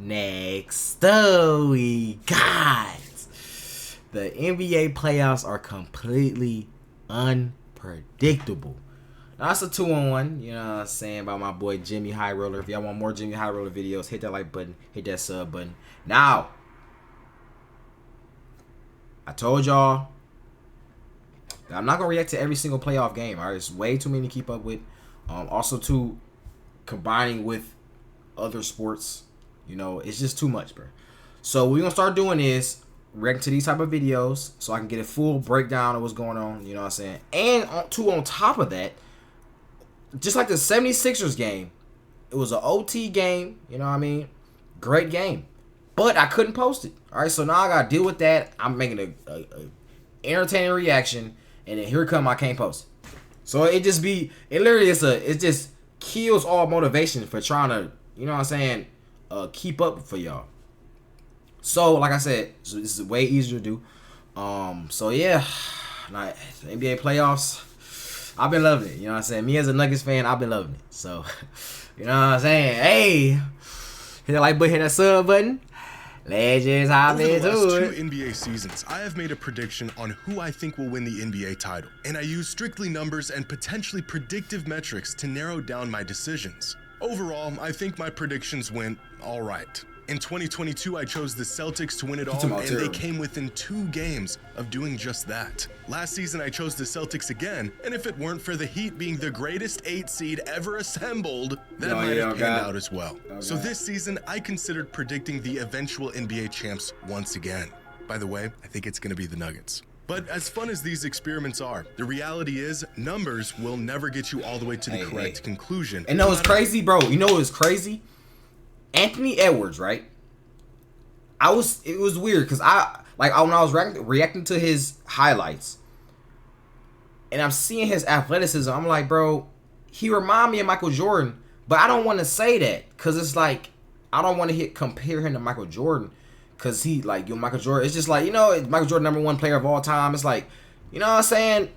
Next we got the NBA playoffs are completely unpredictable. Now that's a 2-on-1, you know what I'm saying, about my boy Jimmy High Roller. If y'all want more Jimmy High Roller videos, hit that like button, hit that sub button. Now, I told y'all that I'm not gonna react to every single playoff game. Alright, it's way too many to keep up with. Also, too, combining with other sports, you know, it's just too much, bro. So what we're gonna start doing is reacting to these type of videos so I can get a full breakdown of what's going on, you know what I'm saying? And on top of that, just like the 76ers game, it was an OT game, you know what I mean? Great game. But I couldn't post it. All right, so now I got to deal with that. I'm making a entertaining reaction, and then here come I can't post it. So it just kills all motivation for trying to, you know what I'm saying, keep up for y'all. So like I said, so this is way easier to do. So yeah, like NBA playoffs, I've been loving it. You know what I'm saying? Me as a Nuggets fan, I've been loving it. So, you know what I'm saying? Hey, hit that like button, hit that sub button. Let's just hop into it. Over the last 2 NBA seasons, I have made a prediction on who I think will win the NBA title, and I use strictly numbers and potentially predictive metrics to narrow down my decisions. Overall, I think my predictions went all right. In 2022, I chose the Celtics to win it all, and they came within 2 games of doing just that. Last season, I chose the Celtics again, and if it weren't for the Heat being the greatest 8 seed ever assembled, that might have panned out as well. So this season, I considered predicting the eventual NBA champs once again. By the way, I think it's going to be the Nuggets. But as fun as these experiments are, the reality is numbers will never get you all the way to the correct conclusion. And no, it's crazy, bro. You know what's crazy? Anthony Edwards, right? It was weird because when I was reacting to his highlights and I'm seeing his athleticism, I'm like, bro, he remind me of Michael Jordan, but I don't want to say that because it's like I don't want to compare him to Michael Jordan because he like Michael Jordan. It's just like, you know, Michael Jordan #1 player of all time. It's like, you know what I'm saying?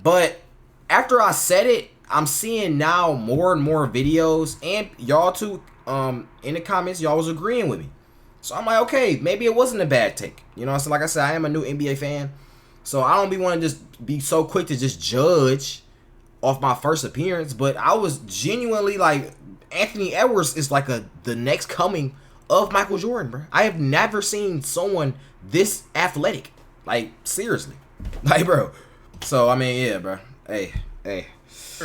But after I said it, I'm seeing now more and more videos, and y'all too. In the comments, y'all was agreeing with me. So I'm like, okay, maybe it wasn't a bad take. You know, so like I said, I am a new NBA fan. So I don't want to just be so quick to just judge off my first appearance. But I was genuinely like, Anthony Edwards is like the next coming of Michael Jordan, bro. I have never seen someone this athletic. Like, seriously. Like, bro. So, I mean, yeah, bro. Hey.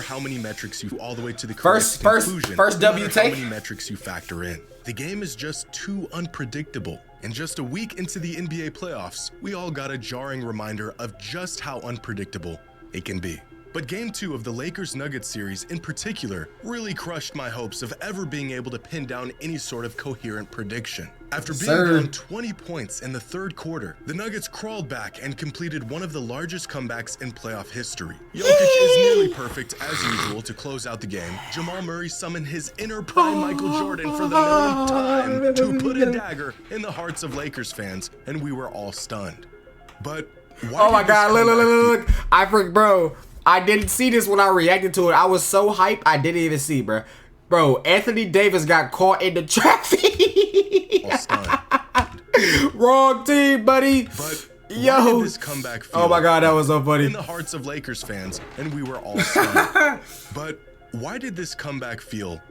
How many metrics you all the way to the correct conclusion, first W take. How many metrics you factor in. The game is just too unpredictable. And just a week into the NBA playoffs, we all got a jarring reminder of just how unpredictable it can be. But Game 2 of the Lakers-Nuggets series in particular really crushed my hopes of ever being able to pin down any sort of coherent prediction. After being down 20 points in the 3rd quarter, the Nuggets crawled back and completed one of the largest comebacks in playoff history. Jokic is nearly perfect as usual to close out the game. Jamal Murray summoned his inner prime Michael Jordan for the millionth time to put a dagger in the hearts of Lakers fans, and we were all stunned. But why oh my God, look, bro. I didn't see this when I reacted to it. I was so hyped, I didn't even see, bro. Bro, Anthony Davis got caught in the traffic. Wrong team, buddy. But yo, why did this comeback feel oh my God, that was so funny. In the hearts of Lakers fans, and we were all stunned. But why did this comeback feel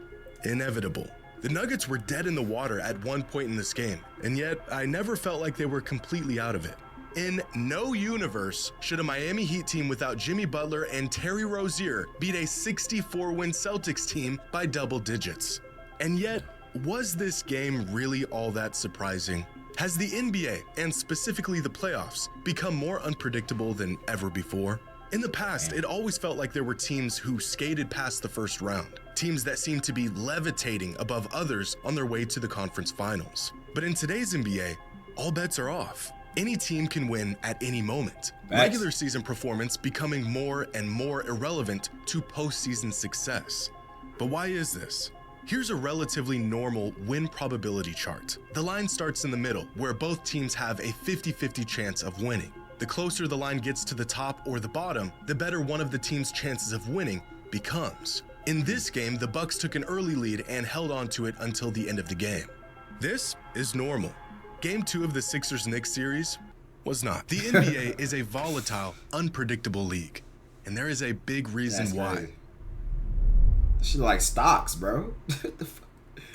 inevitable? The Nuggets were dead in the water at one point in this game, and yet I never felt like they were completely out of it. In no universe should a Miami Heat team without Jimmy Butler and Terry Rozier beat a 64-win Celtics team by double digits. And yet, was this game really all that surprising? Has the NBA, and specifically the playoffs, become more unpredictable than ever before? In the past, it always felt like there were teams who skated past the first round, teams that seemed to be levitating above others on their way to the conference finals. But in today's NBA, all bets are off. Any team can win at any moment. Regular season performance becoming more and more irrelevant to postseason success. But why is this? Here's a relatively normal win probability chart. The line starts in the middle, where both teams have a 50-50 chance of winning. The closer the line gets to the top or the bottom, the better one of the team's chances of winning becomes. In this game, the Bucks took an early lead and held on to it until the end of the game. This is normal. Game 2 of the Sixers-Knicks series was not. The NBA is a volatile, unpredictable league, and there is a big reason why. Shit like stocks, bro.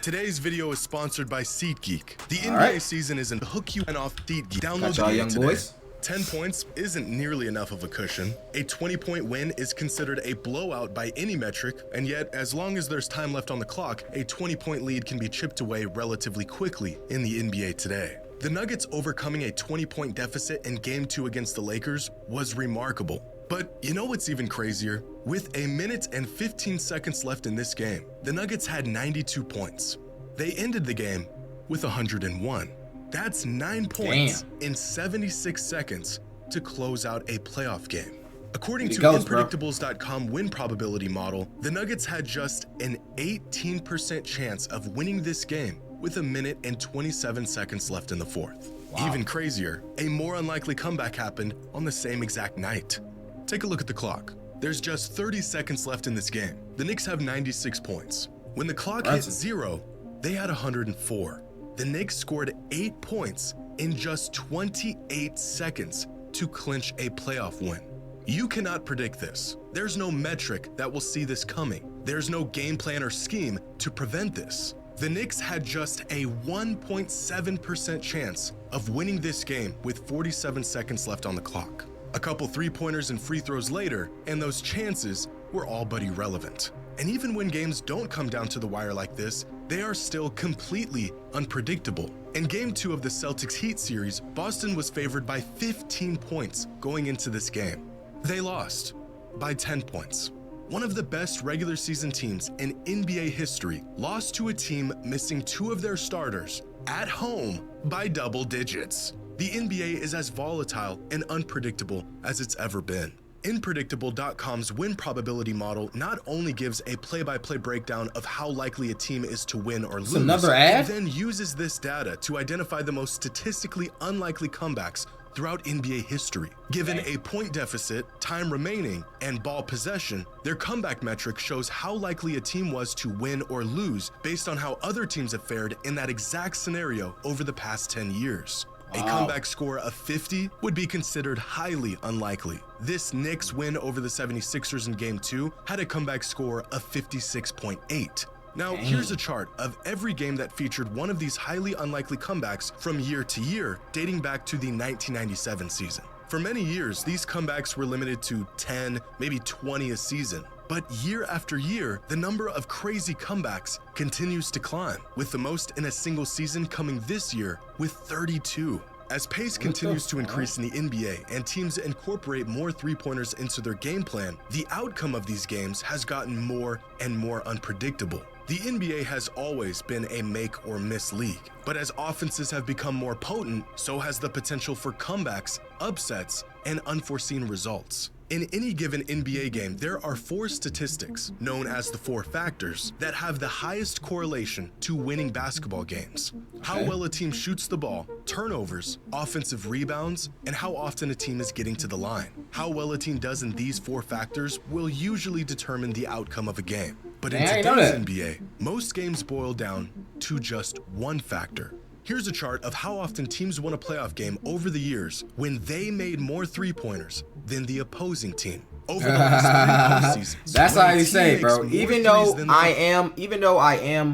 Today's video is sponsored by SeatGeek. The NBA season isn't to hook you off SeatGeek. Download the game today. Boys. 10 points isn't nearly enough of a cushion. A 20-point win is considered a blowout by any metric, and yet, as long as there's time left on the clock, a 20-point lead can be chipped away relatively quickly in the NBA today. The Nuggets overcoming a 20-point deficit in Game 2 against the Lakers was remarkable. But you know what's even crazier? With a minute and 15 seconds left in this game, the Nuggets had 92 points. They ended the game with 101. That's 9 points in 76 seconds to close out a playoff game. According to unpredictables.com win probability model, the Nuggets had just an 18% chance of winning this game with a minute and 27 seconds left in the fourth. Wow. Even crazier, a more unlikely comeback happened on the same exact night. Take a look at the clock. There's just 30 seconds left in this game. The Knicks have 96 points. When the clock hit 0, they had 104. The Knicks scored 8 points in just 28 seconds to clinch a playoff win. You cannot predict this. There's no metric that will see this coming. There's no game plan or scheme to prevent this. The Knicks had just a 1.7% chance of winning this game with 47 seconds left on the clock. A couple three-pointers and free throws later, and those chances were all but irrelevant. And even when games don't come down to the wire like this, they are still completely unpredictable. In Game 2 of the Celtics-Heat series, Boston was favored by 15 points going into this game. They lost by 10 points. One of the best regular season teams in NBA history lost to a team missing 2 of their starters at home by double digits. The NBA is as volatile and unpredictable as it's ever been. Unpredictable.com's win probability model not only gives a play-by-play breakdown of how likely a team is to win or lose, it then uses this data to identify the most statistically unlikely comebacks throughout NBA history. Given a point deficit, time remaining, and ball possession, their comeback metric shows how likely a team was to win or lose based on how other teams have fared in that exact scenario over the past 10 years. A comeback score of 50 would be considered highly unlikely. This Knicks win over the 76ers in Game 2 had a comeback score of 56.8. Now, here's a chart of every game that featured one of these highly unlikely comebacks from year to year, dating back to the 1997 season. For many years, these comebacks were limited to 10, maybe 20 a season. But year after year, the number of crazy comebacks continues to climb, with the most in a single season coming this year with 32. As pace continues to increase in the NBA and teams incorporate more three-pointers into their game plan, the outcome of these games has gotten more and more unpredictable. The NBA has always been a make or miss league, but as offenses have become more potent, so has the potential for comebacks, upsets, and unforeseen results. In any given NBA game, there are 4 statistics, known as the 4 factors, that have the highest correlation to winning basketball games. How well a team shoots the ball, turnovers, offensive rebounds, and how often a team is getting to the line. How well a team does in these 4 factors will usually determine the outcome of a game. But in today's NBA, most games boil down to just one factor. Here's a chart of how often teams won a playoff game over the years when they made more three-pointers than the opposing team. Over the last 3 postseasons. That's how you say, bro. Even though I am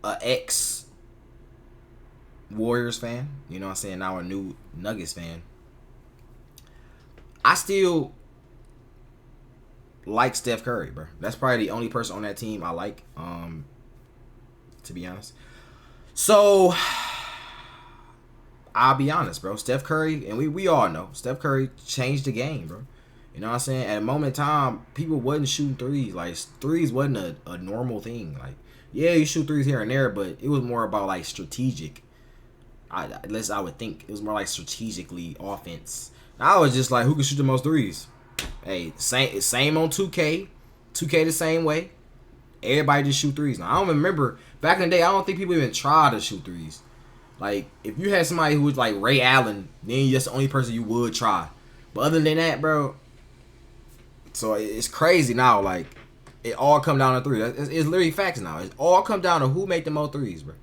a ex Warriors fan, you know what I'm saying, now a new Nuggets fan, I still like Steph Curry, bro. That's probably the only person on that team I like, to be honest. So I'll be honest, bro. Steph Curry, and we all know, Steph Curry changed the game, bro. You know what I'm saying? At a moment in time, people wasn't shooting threes. Like, threes wasn't a normal thing. Like, yeah, you shoot threes here and there, but it was more about, like, strategic. At least I would think. It was more like strategically offense. I was just like, who can shoot the most threes? Hey, same on 2K. 2K the same way. Everybody just shoot threes. Now, I don't remember. Back in the day, I don't think people even tried to shoot threes. Like, if you had somebody who was like Ray Allen, then that's the only person you would try. But other than that, bro, so it's crazy now. Like, it all come down to 3. It's literally facts now. It all come down to who make the most threes, bro.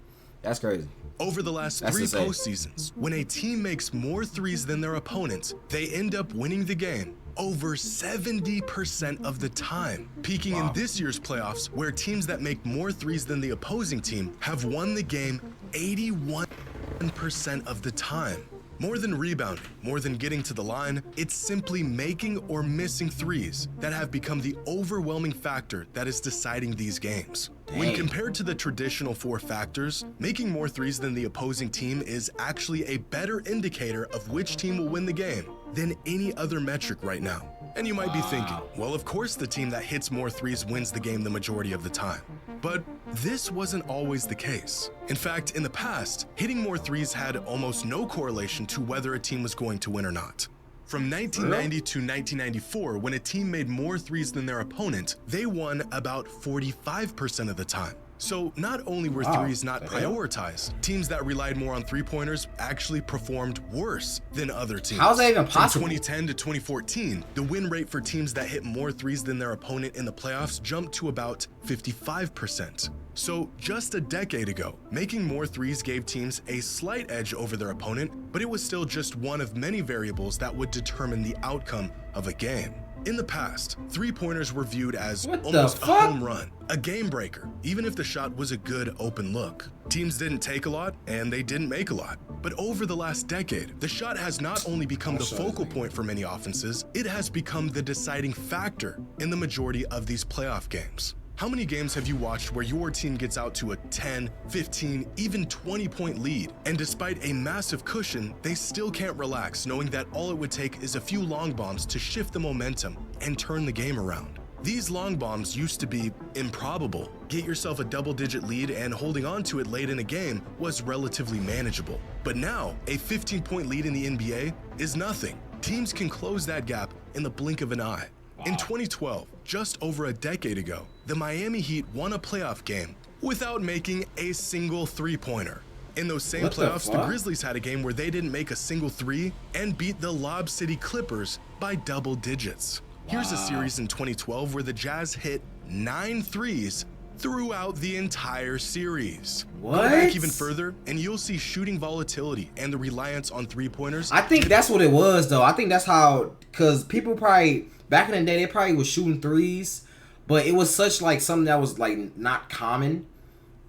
That's crazy. Over the last 3 postseasons, when a team makes more threes than their opponent, they end up winning the game over 70% of the time, peaking in this year's playoffs, where teams that make more threes than the opposing team have won the game 81% of the time. More than rebounding, more than getting to the line, it's simply making or missing threes that have become the overwhelming factor that is deciding these games. When compared to the traditional 4 factors, making more threes than the opposing team is actually a better indicator of which team will win the game than any other metric right now. And you might be thinking, well, of course the team that hits more threes wins the game the majority of the time. But this wasn't always the case. In fact, in the past, hitting more threes had almost no correlation to whether a team was going to win or not. From 1990 to 1994, when a team made more threes than their opponent, they won about 45% of the time. So not only were threes not prioritized, teams that relied more on 3-pointers actually performed worse than other teams. How's that even possible? From 2010 to 2014, the win rate for teams that hit more threes than their opponent in the playoffs jumped to about 55%. So just a decade ago, making more threes gave teams a slight edge over their opponent, but it was still just one of many variables that would determine the outcome of a game. In the past, 3-pointers were viewed as almost a home run, a game breaker, even if the shot was a good open look. Teams didn't take a lot, and they didn't make a lot. But over the last decade, the shot has not only become the focal point for many offenses, it has become the deciding factor in the majority of these playoff games. How many games have you watched where your team gets out to a 10, 15, even 20-point lead, and despite a massive cushion, they still can't relax, knowing that all it would take is a few long bombs to shift the momentum and turn the game around? These long bombs used to be improbable. Get yourself a double-digit lead and holding on to it late in a game was relatively manageable. But now, a 15-point lead in the NBA is nothing. Teams can close that gap in the blink of an eye. In 2012, just over a decade ago, the Miami Heat won a playoff game without making a single 3-pointer. In those same playoffs, the Grizzlies had a game where they didn't make a single 3 and beat the Lob City Clippers by double digits. Here's a series in 2012 where the Jazz hit 9 threes throughout the entire series. Go back even further, and you'll see shooting volatility and the reliance on 3-pointers. I think that's what it was, though. I think that's how, because people probably, back in the day, they probably was shooting threes, but it was such like something that was like not common,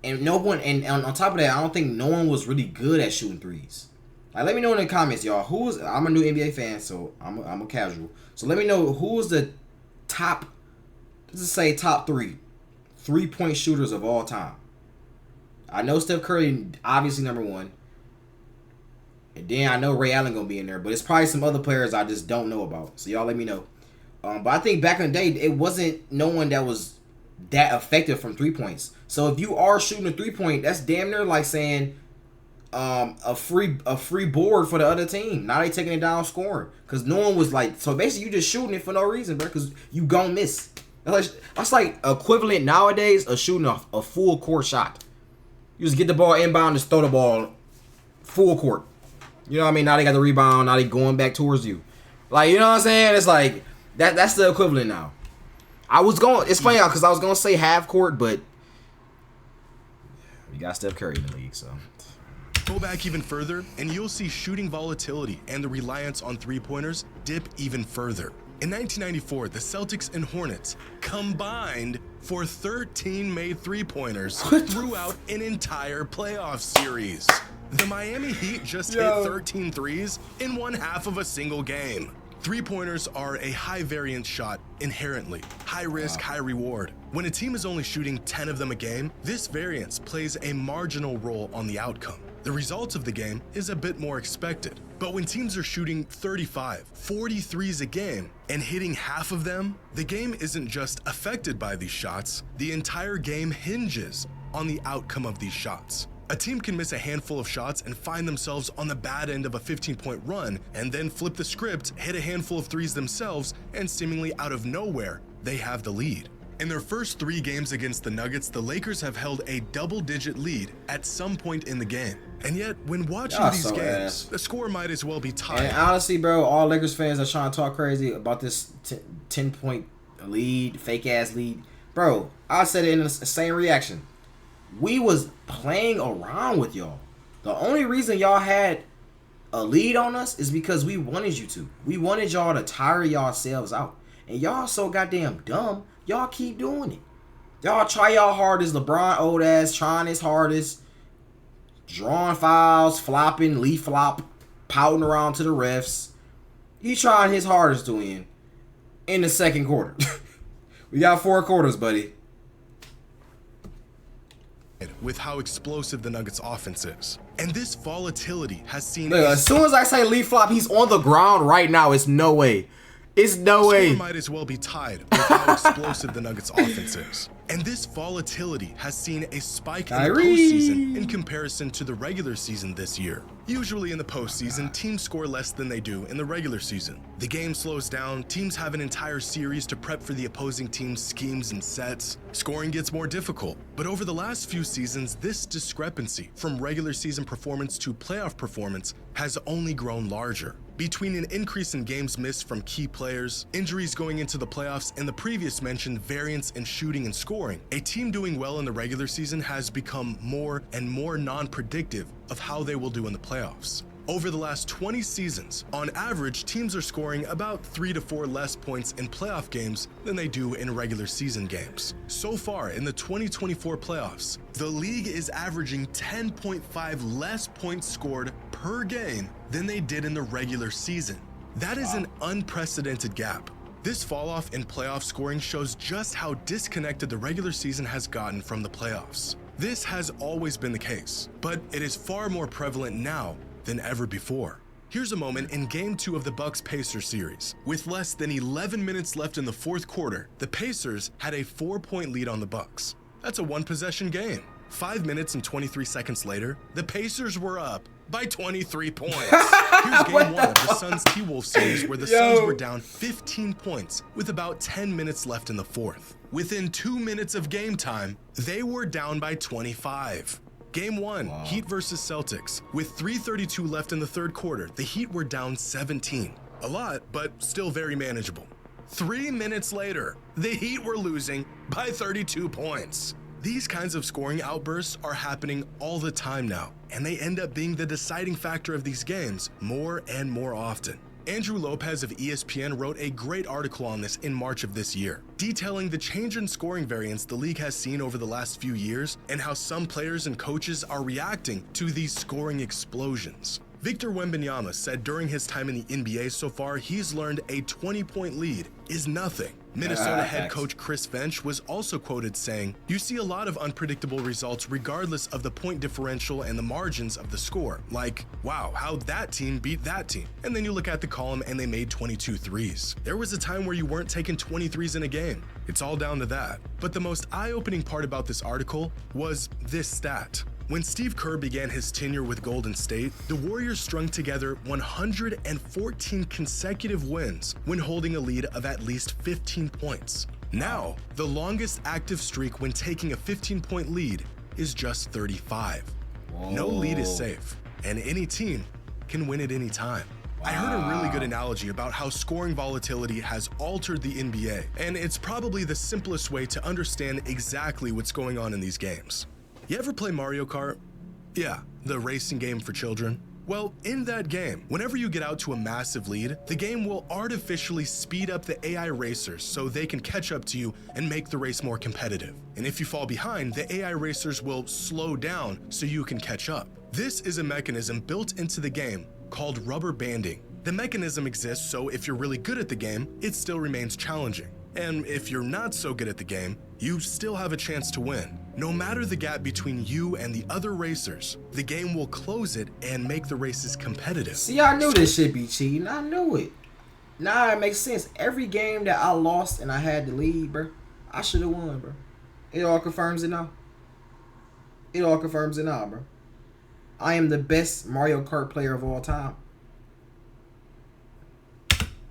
and no one, and on top of that, I don't think no one was really good at shooting threes. Like, let me know in the comments, y'all. I'm a new NBA fan, so I'm a casual. So let me know who was the top, let's just say top 3-point shooters of all time. I know Steph Curry, obviously number 1. And then I know Ray Allen gonna be in there, but it's probably some other players I just don't know about. So y'all let me know. But I think back in the day, it wasn't no one that was that effective from 3 points. So if you are shooting a 3-point, that's damn near like saying a free board for the other team. Now they taking it down scoring because no one was like. So basically, you just shooting it for no reason, bro. Because you gon' miss. That's like equivalent nowadays of shooting a full court shot. You just get the ball inbound, just throw the ball full court. You know what I mean? Now they got the rebound. Now they going back towards you. Like, you know what I'm saying? It's like that's the equivalent now. It's funny because I was gonna say half court, but you got Steph Curry in the league, so. Go back even further, and you'll see shooting volatility and the reliance on 3-pointers dip even further. In 1994, the Celtics and Hornets combined for 13 made 3-pointers throughout an entire playoff series. The Miami Heat just hit 13 threes in one half of a single game. 3-pointers are a high variance shot inherently, high risk, high reward. When a team is only shooting 10 of them a game, this variance plays a marginal role on the outcome. The result of the game is a bit more expected. But when teams are shooting 35, 40 threes a game and hitting half of them, the game isn't just affected by these shots, the entire game hinges on the outcome of these shots. A team can miss a handful of shots and find themselves on the bad end of a 15-point run, and then flip the script, hit a handful of threes themselves, and seemingly out of nowhere, they have the lead. In their first 3 games against the Nuggets, the Lakers have held a double-digit lead at some point in the game. And yet, when watching these games, the score might as well be tied. And honestly, bro, all Lakers fans are trying to talk crazy about this 10-point lead, fake-ass lead. Bro, I said it in the same reaction. We was playing around with y'all. The only reason y'all had a lead on us is because we wanted you to. We wanted y'all to tire yourselves out. And y'all so goddamn dumb, y'all keep doing it. Y'all try y'all hardest, LeBron old ass trying his hardest, drawing fouls, flopping, leaf flop, pouting around to the refs. He trying his hardest to win in the second quarter. We got 4 quarters, buddy. With how explosive the Nuggets offense is. And this volatility has seen... Look, as soon as I say leaf flop, he's on the ground right now. It's no way. It's no way. Might as well be tied with how explosive the Nuggets offense is. And this volatility has seen a spike in the postseason in comparison to the regular season this year. Usually in the postseason, teams score less than they do in the regular season. The game slows down, teams have an entire series to prep for the opposing team's schemes and sets. Scoring gets more difficult. But over the last few seasons, this discrepancy from regular season performance to playoff performance has only grown larger. Between an increase in games missed from key players, injuries going into the playoffs, and the previous mentioned variance in shooting and scoring, a team doing well in the regular season has become more and more non-predictive of how they will do in the playoffs. Over the last 20 seasons, on average, teams are scoring about 3 to 4 less points in playoff games than they do in regular season games. So far in the 2024 playoffs, the league is averaging 10.5 less points scored per game than they did in the regular season. That is an unprecedented gap. This fall-off in playoff scoring shows just how disconnected the regular season has gotten from the playoffs. This has always been the case, but it is far more prevalent now than ever before. Here's a moment in Game 2 of the Bucks-Pacers series. With less than 11 minutes left in the fourth quarter, the Pacers had a 4-point lead on the Bucks. That's a one-possession game. 5 minutes and 23 seconds later, the Pacers were up by 23 points. Here's Game 1 of the Suns T-Wolves series where the Suns were down 15 points with about 10 minutes left in the fourth. Within 2 minutes of game time, they were down by 25. Game 1, Heat versus Celtics. With 3:32 left in the third quarter, the Heat were down 17. A lot, but still very manageable. 3 minutes later, the Heat were losing by 32 points. These kinds of scoring outbursts are happening all the time now, and they end up being the deciding factor of these games more and more often. Andrew Lopez of ESPN wrote a great article on this in March of this year, detailing the change in scoring variance the league has seen over the last few years and how some players and coaches are reacting to these scoring explosions. Victor Wembanyama said during his time in the NBA so far, he's learned a 20-point lead is nothing. Minnesota head coach Chris Vench was also quoted saying, "You see a lot of unpredictable results regardless of the point differential and the margins of the score. Like, wow, how'd that team beat that team?" And then you look at the column and they made 22 threes. There was a time where you weren't taking 20 threes in a game. It's all down to that. But the most eye-opening part about this article was this stat. When Steve Kerr began his tenure with Golden State, the Warriors strung together 114 consecutive wins when holding a lead of at least 15 points. Now, the longest active streak when taking a 15-point lead is just 35. No lead is safe, and any team can win at any time. I heard a really good analogy about how scoring volatility has altered the NBA, and it's probably the simplest way to understand exactly what's going on in these games. You ever play Mario Kart? Yeah, the racing game for children. Well, in that game, whenever you get out to a massive lead, the game will artificially speed up the AI racers so they can catch up to you and make the race more competitive. And if you fall behind, the AI racers will slow down so you can catch up. This is a mechanism built into the game called rubber banding. The mechanism exists so if you're really good at the game, it still remains challenging. And if you're not so good at the game, you still have a chance to win. No matter the gap between you and the other racers, the game will close it and make the races competitive. See, I knew this shit be cheating. I knew it. Nah, it makes sense. Every game that I lost and I had the lead, bro, I should have won, bro. It all confirms it now. It all confirms it now, bro. I am the best Mario Kart player of all time.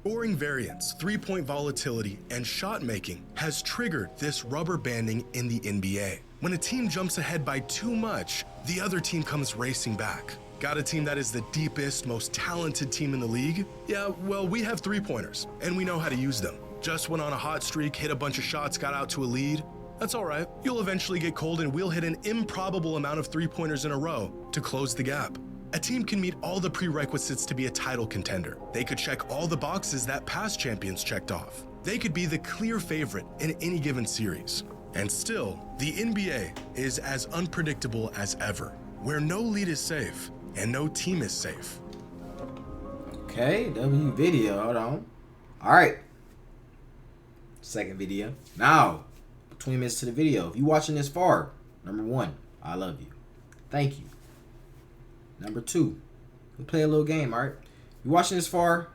Scoring variance, three-point volatility, and shot making has triggered this rubber banding in the NBA. When a team jumps ahead by too much, the other team comes racing back. Got a team that is the deepest, most talented team in the league? Yeah, well, we have three-pointers, and we know how to use them. Just went on a hot streak, hit a bunch of shots, got out to a lead. That's all right. You'll eventually get cold and we'll hit an improbable amount of three-pointers in a row to close the gap. A team can meet all the prerequisites to be a title contender. They could check all the boxes that past champions checked off. They could be the clear favorite in any given series. And still, the NBA is as unpredictable as ever, where no lead is safe and no team is safe. Okay, W video, hold on. All right. Second video. Now, 20 minutes to the video. If you're watching this far, number 1, I love you. Thank you. Number 2, we'll play a little game, all right? If you're watching this far, I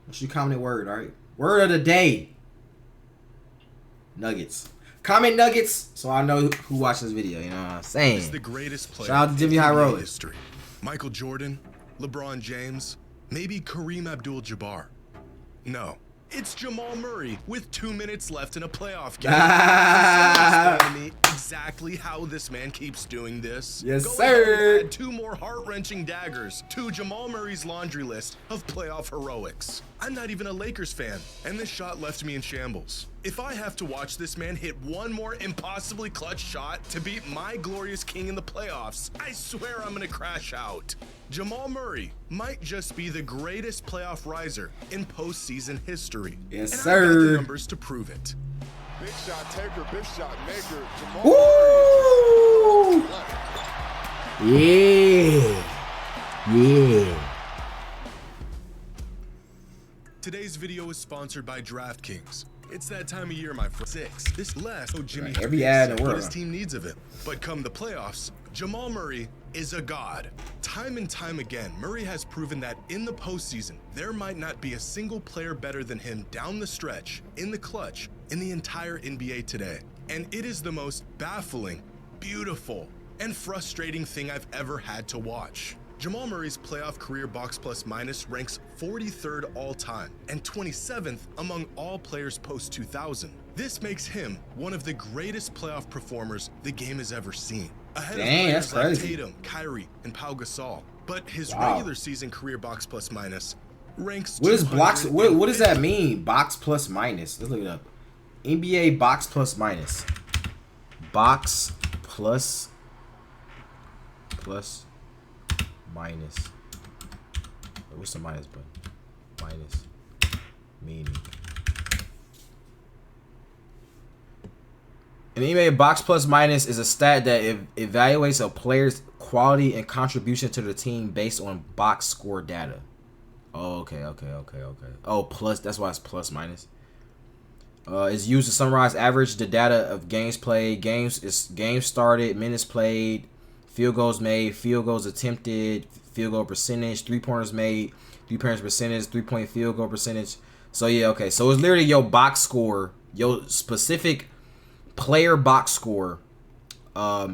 want you to comment a word, all right? Word of the day. Nuggets. Comment Nuggets so I know who watched this video, you know what I'm saying? He's the greatest player Shout out to Jimmy High Roller. History. Michael Jordan, LeBron James, maybe Kareem Abdul-Jabbar. No. It's Jamal Murray with 2 minutes left in a playoff game. Explain to me exactly how this man keeps doing this. Yes, Go sir. ahead and add 2 more heart-wrenching daggers to Jamal Murray's laundry list of playoff heroics. I'm not even a Lakers fan, and this shot left me in shambles. If I have to watch this man hit 1 more impossibly clutch shot to beat my glorious king in the playoffs, I swear I'm gonna crash out. Jamal Murray might just be the greatest playoff riser in postseason history. Yes, and sir. I've got the numbers to prove it. Big shot taker, big shot maker. Jamal Woo! Yeah. Today's video is sponsored by DraftKings. It's that time of year, my friend. 6. This less Jimmy Right, every ad in the what world. his team needs of him. But come the playoffs, Jamal Murray is a god. Time and time again, Murray has proven that in the postseason, there might not be a single player better than him down the stretch, in the clutch, in the entire NBA today. And it is the most baffling, beautiful, and frustrating thing I've ever had to watch. Jamal Murray's playoff career box plus minus ranks 43rd all time and 27th among all players post 2000. This makes him one of the greatest playoff performers the game has ever seen. Ahead of that's players like crazy. Tatum, Kyrie, and Pau Gasol. But his Wow. regular season career box plus minus ranks What is blocks? What does that 250th. mean? Box plus minus. Let's look it up. NBA box plus minus. Box plus minus. What's the minus button? Minus meaning. An NBA box plus minus is a stat that evaluates a player's quality and contribution to the team based on box score data. Oh, okay. Oh, plus, that's why it's plus minus. It's used to summarize the data of games played, games started, minutes played, field goals made, field goals attempted, field goal percentage, 3-pointers made, 3-point percentage, 3-point field goal percentage. So yeah, okay. So it's literally your box score, your specific player box score at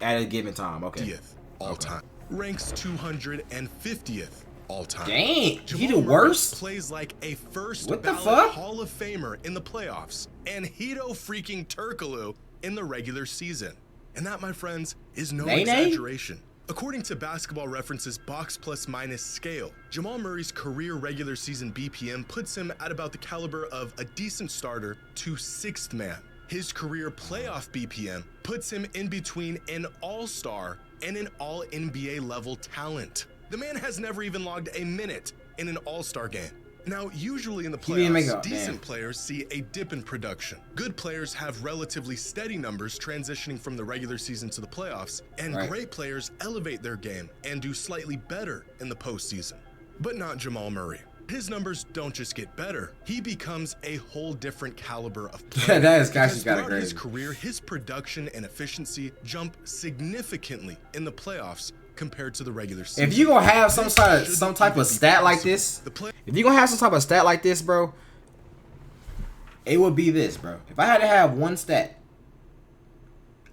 a given time. Okay. 50th all time. Ranks 250th all time. Dang, Jamal he the Murray worst? plays like a first What the ballot fuck? Hall of Famer in the playoffs and Hito freaking Turkoglu in the regular season. And that, my friends, is no Nay-nay? exaggeration. According to Basketball Reference's box plus minus scale, Jamal Murray's career regular season BPM puts him at about the caliber of a decent starter to 6th man. His career playoff BPM puts him in between an all-star and an all-NBA level talent. The man has never even logged a minute in an all-star game. Now, usually in the didn't make playoffs, a- decent damn. players see a dip in production. Good players have relatively steady numbers transitioning from the regular season to the playoffs, and Right. great players elevate their game and do slightly better in the postseason. But not Jamal Murray. His numbers don't just get better, he becomes a whole different caliber of player. That is Because actually kinda throughout his crazy. career, his production and efficiency jump significantly in the playoffs compared to the regular season. If you gonna have some type Shouldn't of even stat be like possible. this, The play- if you gonna have some type of stat like this, bro, it would be this, bro. If I had to have one stat,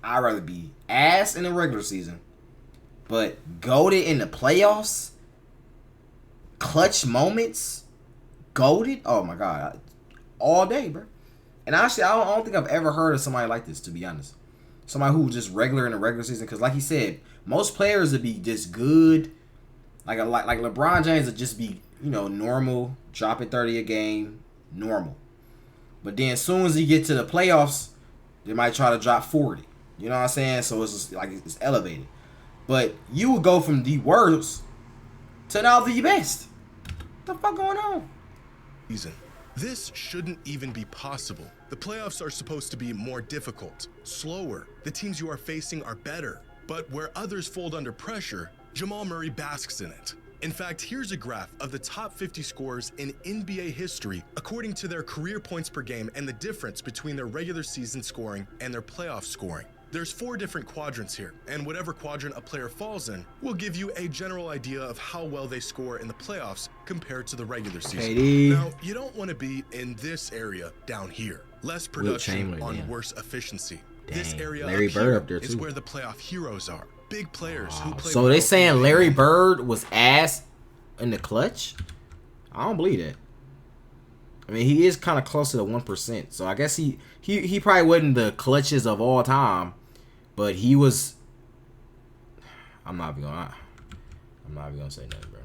I'd rather be ass in the regular season, but goated in the playoffs, clutch moments, goated. Oh my god, all day, bro. And actually, I don't think I've ever heard of somebody like this, to be honest. Somebody who was just regular in the regular season, because like he said, most players would be just good. Like LeBron James would just be, normal, dropping 30 a game, normal. But then as soon as he get to the playoffs, They might try to drop 40. You know what I'm saying? So it's just like it's elevated. But you would go from the worst to now the best. What the fuck going on? This shouldn't even be possible. The playoffs are supposed to be more difficult, slower. The teams you are facing are better. But where others fold under pressure, Jamal Murray basks in it. In fact, here's a graph of the top 50 scorers in NBA history according to their career points per game and the difference between their regular season scoring and their playoff scoring. There's 4 different quadrants here, and whatever quadrant a player falls in will give you a general idea of how well they score in the playoffs compared to the regular season. Now, you don't want to be in this area down here. Less production on worse efficiency. This area Larry Bird up there is where the playoff heroes are. Big players who play. So they saying Larry Bird was ass in the clutch? I don't believe that. I mean, he is kind of close to the 1%. So I guess he probably wasn't the clutches of all time, but he was. I'm not even gonna say nothing, bro.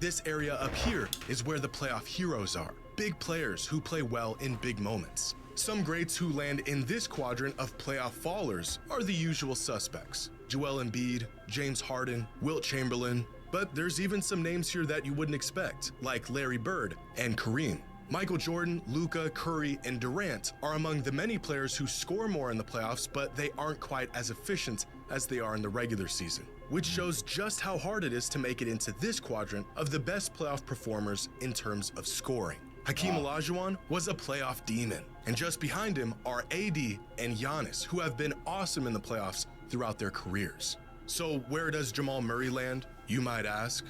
This area up here is where the playoff heroes are. Big players who play well in big moments. Some greats who land in this quadrant of playoff fallers are the usual suspects. Joel Embiid, James Harden, Wilt Chamberlain. But there's even some names here that you wouldn't expect, like Larry Bird and Kareem. Michael Jordan, Luka, Curry, and Durant are among the many players who score more in the playoffs, but they aren't quite as efficient as they are in the regular season, which shows just how hard it is to make it into this quadrant of the best playoff performers in terms of scoring. Hakeem Olajuwon was a playoff demon, and just behind him are AD and Giannis, who have been awesome in the playoffs throughout their careers. So where does Jamal Murray land, you might ask?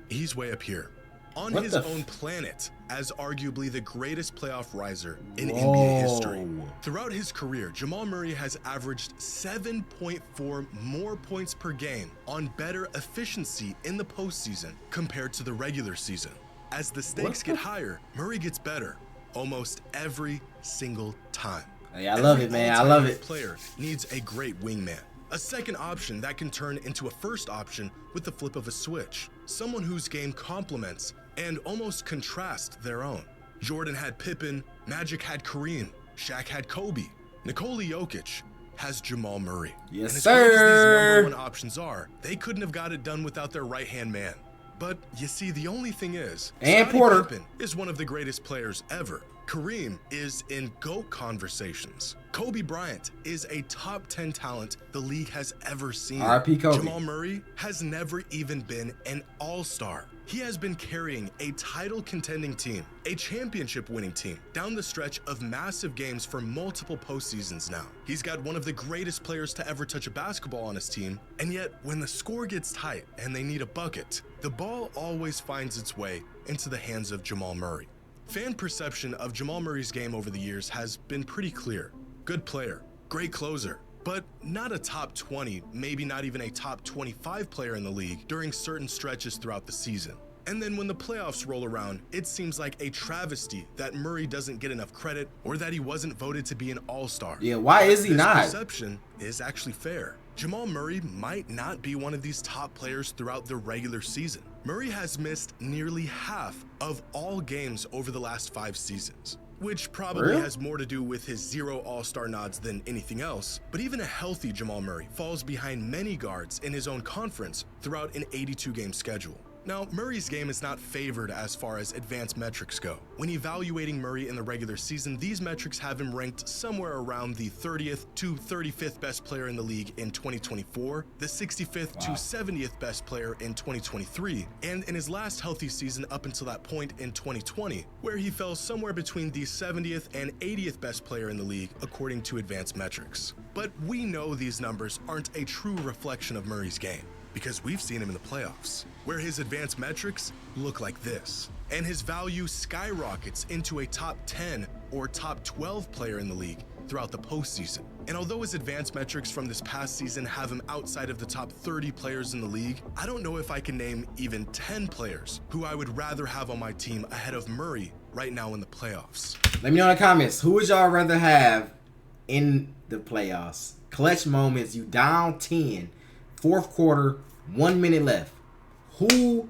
He's way up here, on his own planet, as arguably the greatest playoff riser in NBA history. Throughout his career, Jamal Murray has averaged 7.4 more points per game on better efficiency in the postseason compared to the regular season. As the stakes get higher, Murray gets better almost every single time. Hey, I love it, man. I love it. Player needs a great wingman. A second option that can turn into a first option with the flip of a switch. Someone whose game complements and almost contrasts their own. Jordan had Pippen, Magic had Kareem, Shaq had Kobe, Nikola Jokic has Jamal Murray. Yes, and as sir. great as these number 1 options are, they couldn't have got it done without their right-hand man. But you see, the only thing is, Porter Pippen is one of the greatest players ever. Kareem is in GOAT conversations. Kobe Bryant is a top 10 talent the league has ever seen. R.I.P. Kobe. Jamal Murray has never even been an all-star. He has been carrying a title contending team, a championship winning team, down the stretch of massive games for multiple postseasons now. He's got one of the greatest players to ever touch a basketball on his team, and yet when the score gets tight and they need a bucket, the ball always finds its way into the hands of Jamal Murray. Fan perception of Jamal Murray's game over the years has been pretty clear. Good player, great closer, but not a top 20, maybe not even a top 25 player in the league during certain stretches throughout the season. And then when the playoffs roll around, it seems like a travesty that Murray doesn't get enough credit or that he wasn't voted to be an all-star. Yeah, why is he not? This perception is actually fair. Jamal Murray might not be one of these top players throughout the regular season. Murray has missed nearly half of all games over the last 5 seasons, which probably has more to do with his 0 all-star nods than anything else. But even a healthy Jamal Murray falls behind many guards in his own conference throughout an 82-game schedule. Now, Murray's game is not favored as far as advanced metrics go. When evaluating Murray in the regular season, these metrics have him ranked somewhere around the 30th to 35th best player in the league in 2024, the 65th to 70th best player in 2023, and in his last healthy season up until that point in 2020, where he fell somewhere between the 70th and 80th best player in the league according to advanced metrics. But we know these numbers aren't a true reflection of Murray's game, because we've seen him in the playoffs, where his advanced metrics look like this, and his value skyrockets into a top 10 or top 12 player in the league throughout the postseason. And although his advanced metrics from this past season have him outside of the top 30 players in the league, I don't know if I can name even 10 players who I would rather have on my team ahead of Murray right now in the playoffs. Let me know in the comments, who would y'all rather have in the playoffs? Clutch moments, you down 10, fourth quarter, 1 minute left. Who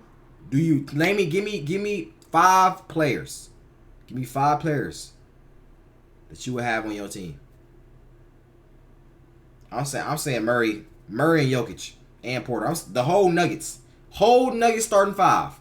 do you name me? Give me 5 players. Give me 5 players that you would have on your team. I'm saying Murray and Jokic and Porter. The whole Nuggets starting 5.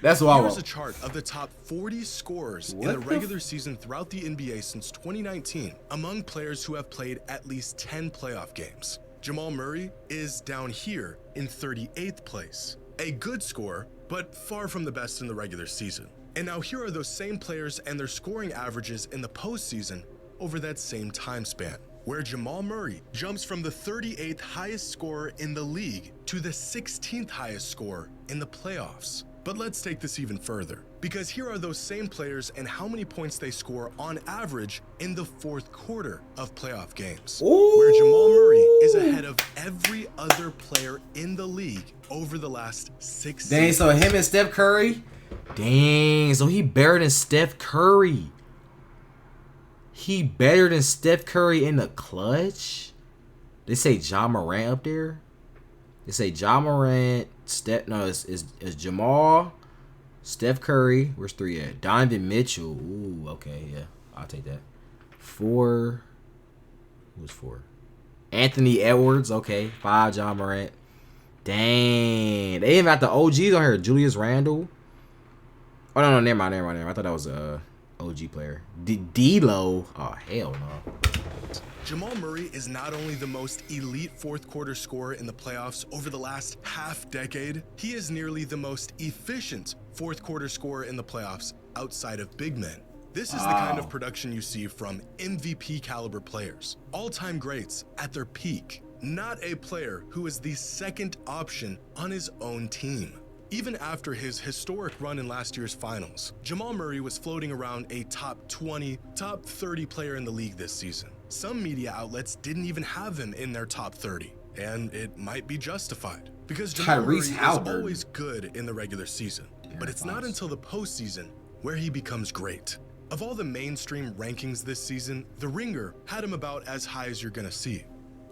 That's what I want. Here's a chart of the top 40 scorers in the regular season throughout the NBA since 2019 among players who have played at least 10 playoff games. Jamal Murray is down here in 38th place. A good scorer, but far from the best in the regular season. And now here are those same players and their scoring averages in the postseason over that same time span, where Jamal Murray jumps from the 38th highest scorer in the league to the 16th highest scorer in the playoffs. But let's take this even further, because here are those same players and how many points they score on average in the fourth quarter of playoff games, where Jamal Murray is ahead of every other player in the league over the last 6 seasons. Dang, so him and Steph Curry? Dang, so he better than Steph Curry. He better than Steph Curry in the clutch? They say Ja Morant up there? They say Ja Morant, it's Jamal, Steph Curry. Where's 3 at? Donovan Mitchell. Ooh, okay, yeah. I'll take that. 4. Who's 4? Anthony Edwards. Okay. 5, Ja Morant. Dang. They even got the OGs on here. Julius Randle. Oh, no, never mind. I thought that was a OG player. D-Lo. Oh, hell no. Jamal Murray is not only the most elite fourth quarter scorer in the playoffs over the last half decade, he is nearly the most efficient fourth quarter scorer in the playoffs outside of big men. This is the kind of production you see from MVP caliber players, all-time greats at their peak, not a player who is the second option on his own team. Even after his historic run in last year's finals, Jamal Murray was floating around a top 20, top 30 player in the league this season. Some media outlets didn't even have him in their top 30, and it might be justified, because Jamal Murray is always good in the regular season, but it's not until the postseason where he becomes great. Of all the mainstream rankings this season, The Ringer had him about as high as you're gonna see,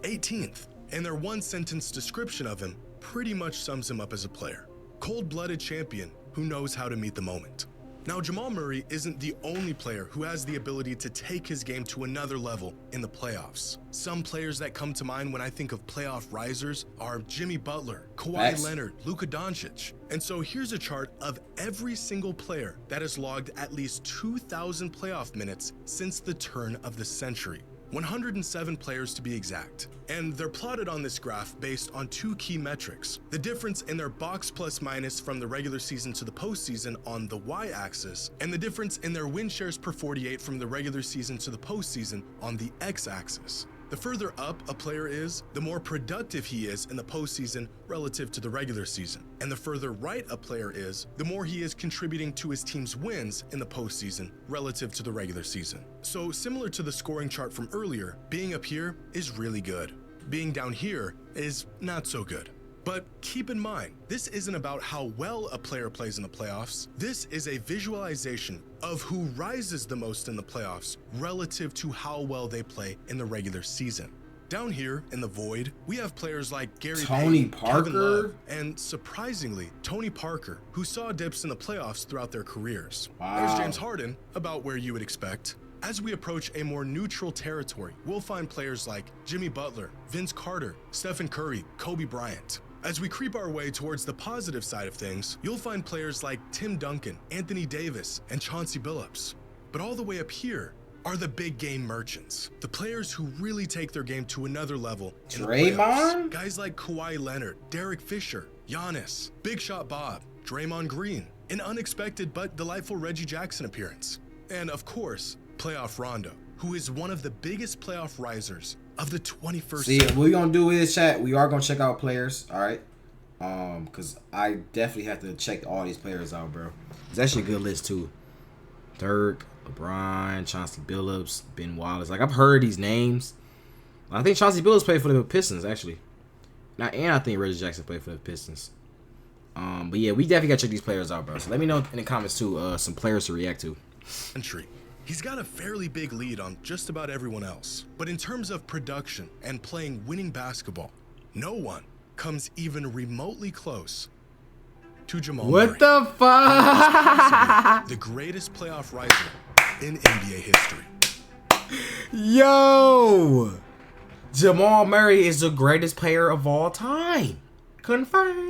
18th, and their one-sentence description of him pretty much sums him up as a player. Cold-blooded champion who knows how to meet the moment. Now, Jamal Murray isn't the only player who has the ability to take his game to another level in the playoffs. Some players that come to mind when I think of playoff risers are Jimmy Butler, Kawhi Leonard, Luka Doncic. And so here's a chart of every single player that has logged at least 2,000 playoff minutes since the turn of the century. 107 players to be exact. And they're plotted on this graph based on 2 key metrics: the difference in their box plus minus from the regular season to the postseason on the y-axis, and the difference in their win shares per 48 from the regular season to the postseason on the x-axis. The further up a player is, the more productive he is in the postseason relative to the regular season. And the further right a player is, the more he is contributing to his team's wins in the postseason relative to the regular season. So similar to the scoring chart from earlier, being up here is really good. Being down here is not so good. But keep in mind, this isn't about how well a player plays in the playoffs. This is a visualization of who rises the most in the playoffs relative to how well they play in the regular season. Down here in the void, we have players like Gary Payton, Kevin Love, and surprisingly, Tony Parker, who saw dips in the playoffs throughout their careers. There's James Harden, about where you would expect. As we approach a more neutral territory, we'll find players like Jimmy Butler, Vince Carter, Stephen Curry, Kobe Bryant. As we creep our way towards the positive side of things, you'll find players like Tim Duncan, Anthony Davis, and Chauncey Billups. But all the way up here are the big game merchants, the players who really take their game to another level in the playoffs. Guys like Kawhi Leonard, Derek Fisher, Giannis, Big Shot Bob, Draymond Green, an unexpected but delightful Reggie Jackson appearance. And of course, Playoff Rondo, who is one of the biggest playoff risers of the 21st century. What we're gonna do is, chat, we are gonna check out players, all right? Because I definitely have to check all these players out, bro. It's actually a good list too. Dirk, LeBron, Chauncey Billups, Ben Wallace. Like, I've heard these names. I think Chauncey Billups played for the Pistons, actually. And I think Reggie Jackson played for the Pistons. But yeah, we definitely gotta check these players out, bro. So let me know in the comments too, some players to react to. He's got a fairly big lead on just about everyone else. But in terms of production and playing winning basketball, no one comes even remotely close to Jamal Murray. What the fuck? The greatest playoff riser in NBA history. Yo! Jamal Murray is the greatest player of all time. Confirmed.